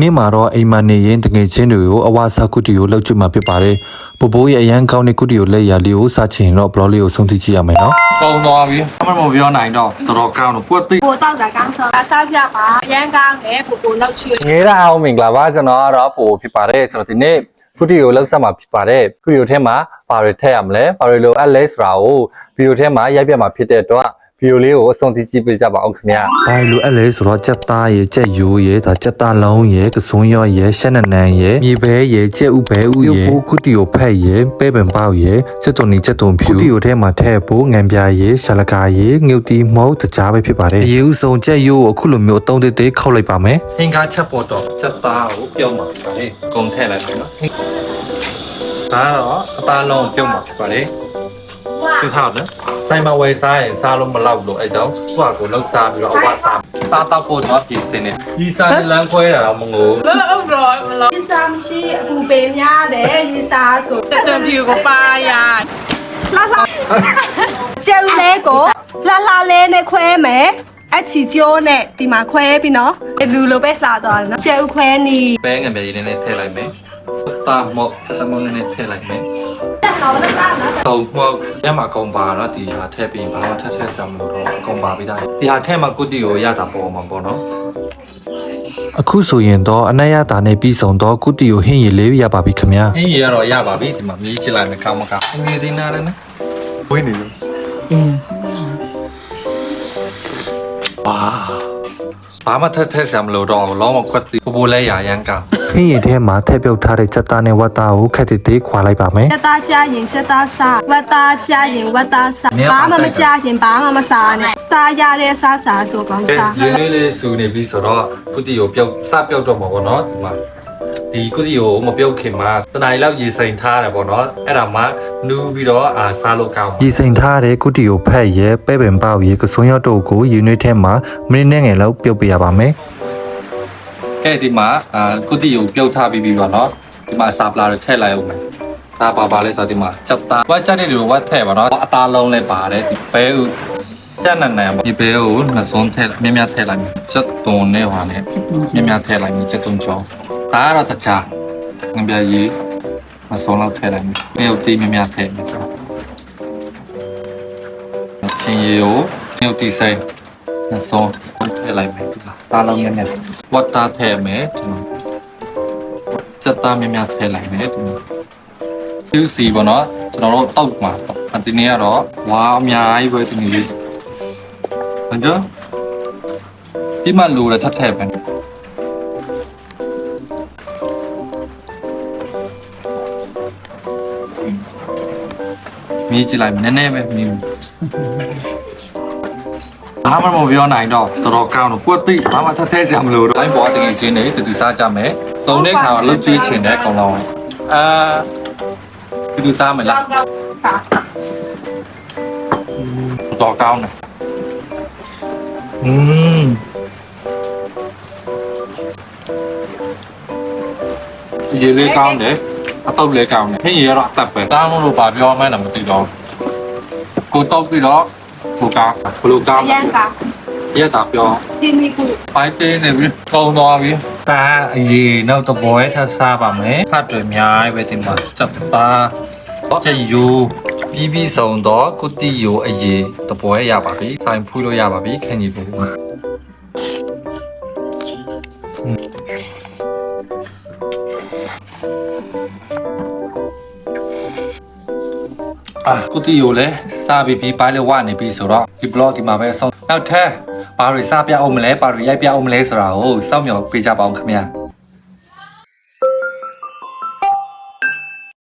နေ့မှာတော့အိမ်မနေရင်တငယ်ချင်းတွေကိုအဝါစာကုတီကိုလောက်ကျွတ်မှာဖြစ်ပါတယ်ပို့ပိုးရဲ့အရန်ကောင်းတဲ့ကုတီကိုလက်ရလေးကိုစချင်တော့ဘလော့လေးကိုဆုံးဖြတ်ကြည့်ရမယ်နော်ကောင်းသွားပြီအမှန်မပြောနိုင်တော့တော်တော်ကောင်းတော့ပွတ်သိပိုတောက်တာကောင်းဆုံးအစားပြပါအရန်ကောင်းတယ်ပိုလောက်ချွေငယ်ရအောင်မင်္ဂလာပါကျွန်တော်ကတော့ပို့ဖြစ်ပါတယ်ကျွန်တော်ဒီနေ့ကုတီကိုလောက်ဆက်မှာဖြစ်ပါတယ်ကုတီကိုထဲမှာပါရထည့်ရမလဲပါရလိုအပ်လဲဆိုတာကိုဗီဒီယိုထဲမှာရိုက်ပြမှာဖြစ်တဲ့တော့ဗီဒီယိုလေးကိုအဆုံးထိကြည့်ပေးကြပါအောင်ခင်ဗျာဘာလို့အဲ့လဲဆိုတော့ကြက်သားရဲ့ကြက်ရိုးရဲ့ဒါကြက်သားလုံးရဲ့ကစွန်းရော့ရဲ့ရှက်နနန်ရဲ့မြေဘဲရဲ့ကြက်ဥဘဲဥရဲ့ပိုးကုတီကိုဖက်ရဲ့ပဲပင်ပေါက်ရဲ့စက်တုံနီစက်တုံဖြူကုတီကိုထဲမှာထည့်ဖို့ငံပြရဲ့ရှာလကာရဲ့ငုတ်တီမှုတ်တကြားပဲဖြစ်ပါတယ်အရေးဥဆုံးကြက်ရိုးကိုအခုလိုမျိုးအတုံးသေးသေးခောက်လိုက်ပါမယ်အင်္ဂါချက်ပေါ်တော့ကြက်သားကိုပြုံးမှာဖြစ်ပါတယ်ကုန်ထည့်လိုက်မယ်နော်ဒါတော့အသားလုံးပြုံးမှာဖြစ်ပါတယ်သူထောက်နော်ဆိုင်မှာဝယ်စားရင်စားလို့မလောက်လို့အဲကြောင့်သူ့ဟာကိုလောက်စားပြီးတော့အဝစားတော့ပို့တော့ပြင်စင်နေဒီစားလမ်းခွဲတာတော့မငိုမလို့တော့မလို့ဒီစားမရှိအပူပေးများတယ်ဒီစားဆိုစက်တဖြူကိုပါရလာကျဲဦးလေးကိုလာလေးနဲ့ခွဲမယ်အချီကျိုးနဲ့ဒီမှာခွဲပြီးနော်လူလိုပဲလာတော့နော်ကျဲဦးခွဲနီပဲငယ်မြေလေးနဲ့ထည့်လိုက်မယ်တာမော့ချက်တမောနဲ့ထည့်လိုက်မယ်တော့မော့ရမှာကောင်ပါတော့ဒီဟာထည့်ပြီးဘာမှထက်ဆံမလို့တော့ကောင်ပါပြီးသားဒီဟာထည့်မှာကုတီကိုရတာပေါ်မှာပေါ့နော်အခုဆိုရင်တော့အနက်ရတာနဲ့ပြီးဆုံးတော့ကုတီကိုဟင်းရည်လေးရပါပြီခင်ဗျာဟင်းရည်ကတော့ရပါပြီဒီမှာမြည်ချလိုက်မယ်ကောင်းမကောင်းငွေဒီနာနဲ့ဝင်းနေလို့ဘာမှထက်ဆံမလို့တော့လောမခွတ်တီပိုလဲရရန်ကောင်းဟင်းရည်ထဲမှာထည့်ပြုတ်ထားတဲ့စက်သားနဲ့ဝတ်သားကိုခက်သေးသေးခွာလိုက်ပါမယ်စက်သားချရင်စက်သားစားဝတ်သားချရင်ဝတ်သားစားဘာမှမချရင်ဘာမှမစားနဲ့စားရတဲ့စားဆိုကောင်းစားရင်းလေးစူနေပြီဆိုတော့ကုတီကိုပြုတ်စပြုတ်တော့မှာပေါ့နော်ဒီမှာဒီကုတီကိုမပြုတ်ခင်မှာတနိုင်လောက်ရေစိန်ထားတယ်ပေါ့နော်အဲ့ဒါမှနူးပြီးတော့စားလို့ကောင်းရေစိန်ထားတဲ့ကုတီကိုဖက်ရဲပဲပင်ပေါက်ရဲကစွန်းရောက်တို့ကိုယူနစ်ထဲမှာမိနစ်ငယ်လောက်ပြုတ်ပြရပါမယ်ကဲဒီမှာကုတီကိုပြုတ်ထားပြီးပါနော်ဒီမှာစာပလာတွေထည့်လိုက်အောင်မယ်ဒါပါလဲဆိုတော့ဒီမှာချက်သားဝတ်ချက်တွေလိုဝတ်ထည့်ပါနော်အသားလုံးလည်းပါတယ်ဒီဘဲဥချက်နန်နန်ဒီဘဲကိုနှစုံထည့်မြမြထည့်လိုက်မယ်ချက်တုံနဲ့ဟာနဲ့မြမြထည့်လိုက်မယ်ချက်တုံချောဒါကတော့တခြားငပြရေးနှစုံလောက်ထည့်လိုက်မယ်မြုပ်တီးမြမြထည့်မယ်ချင်းရီကိုမြုပ်တီးဆိုင်နှစုံထည့်လိုက်မယ်ဒါလုံးမြမြဝတ်တာထည့်မယ်ဒီမှာချက်သားမြမြထည့်လိုက်မယ်ဒီမှာကျူးစီပေါ့နော်ကျွန်တော်တို့တောက်မှာဒီနေ့ကတော့ဝါအများကြီးပဲဒီနေ့လေးဟုတ်ကြဒီမှာလိုတယ်ထပ်ထည့်ပဲမြည်ကြည့်လိုက်နည်းနည်းပဲမြည်ဘာမှမပြောနိုင်တော့တော်တော်ကောင်းတော့ပွတ်သိဘာမှထပ်ထည့်စရာမလိုတော့တိုင်းပေါ်တကယ်ချင်းနေတူစားကြမယ်သုံးတဲ့ခါလှုပ်ကြွေးချင်တဲ့ကောင်လောင်းတူစားမယ်လားတော်ကောင်းတယ်ရေလေးကောင်းတယ်အတုပ်လေးကောင်းတယ်ဟင်းရတော့အသက်ပဲတောင်းလို့ဘာပြောမှန်းတော့မသိတော့ကိုတောက်ပြီးတော့ဘလိုကောင်းရန်ကောင်းရတာပြောဒီမီကူပိုက်တင်းနေပြီကောင်းသွားပြီဒါအရေးနောက်တော့ပွဲထပ်စားပါမယ်ဖတ်တွေအများပဲတင်ပါစက်သားချက်ယူပြီးဆုံးတော့ကုတီယိုအရေးတပွဲရပါပြီဆိုင်ဖူးလို့ရပါပြီခင်ကြီးဘူးကုတီယိုလည်းစားပြီးပိုင်းလဲဝနေပြီဆိုတော့ဒီ blog ဒီမှာပဲအဆုံးနောက်ထပ်ဘာတွေစားပြအောင်မလဲဘာတွေရိုက်ပြအောင်မလဲဆိုတာကိုစောင့်မျှော်ပေးကြပါဦးခင်ဗျာ